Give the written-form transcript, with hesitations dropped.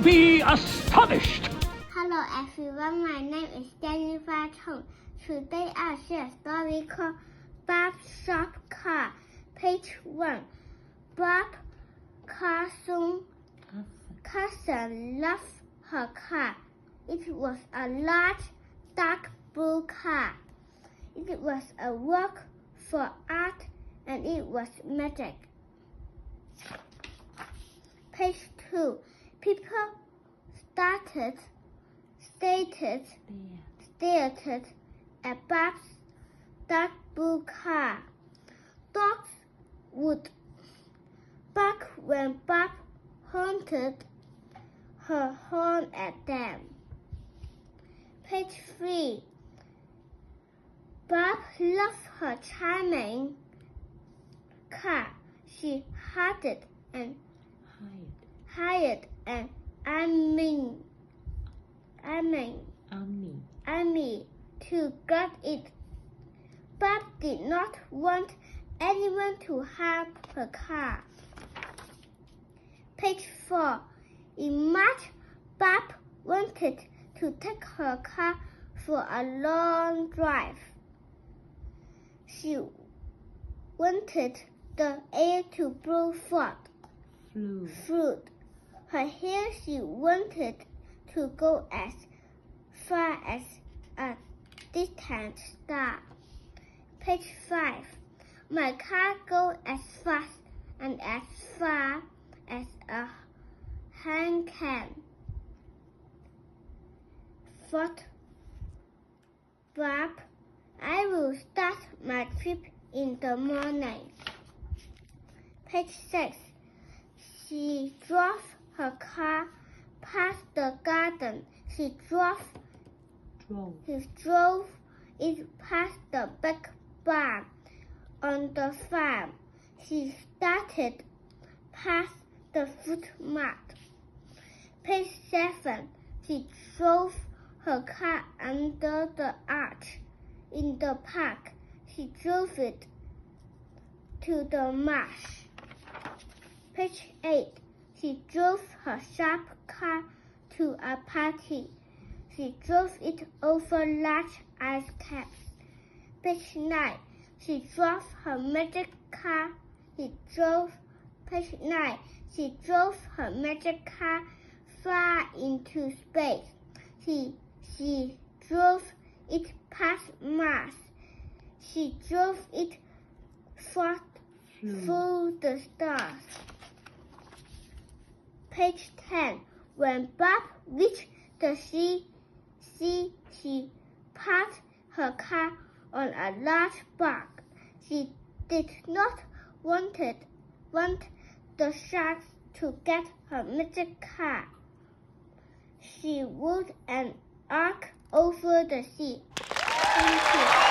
be astonished. Hello everyone, my name is Jennifer Chong. Today I'll share a story called Bob's Shop Car. Page 1. Bob Carson's cousin loved her car. It was a large, dark blue car. It was a work for art and it was magic. Page 2. People stared at Bob's dark blue car. Dogs would bark when Bob honked her horn at them. Page 3. Bob loved her charming car. She hired an army to guard it. Bob did not want anyone to harm her car. Page 4. In March, Bob wanted to take her car for a long drive. She wanted the air to blow through her hair. She wanted to go as far as a distant star. Page 5. My car goes as fast and as far as a hand can, thought Bob. I will start my trip in the morning. Page 6. She drove her car past the garden. She drove it past the big barn on the farm. She started past the footpath. Page 7. She drove her car under the arch in the park. She drove it to the marsh. Page 8. She drove her sharp car to a party. She drove it over large ice caps. Page 9. She drove her magic car. Page 9. She drove her magic car far into space. She drove it past Mars. She drove it through the stars. Page 10. When Bob reached the sea, she parked her car on a large rock. She did not want the sharks to get her magic car. She rode an ark over the sea. Thank you.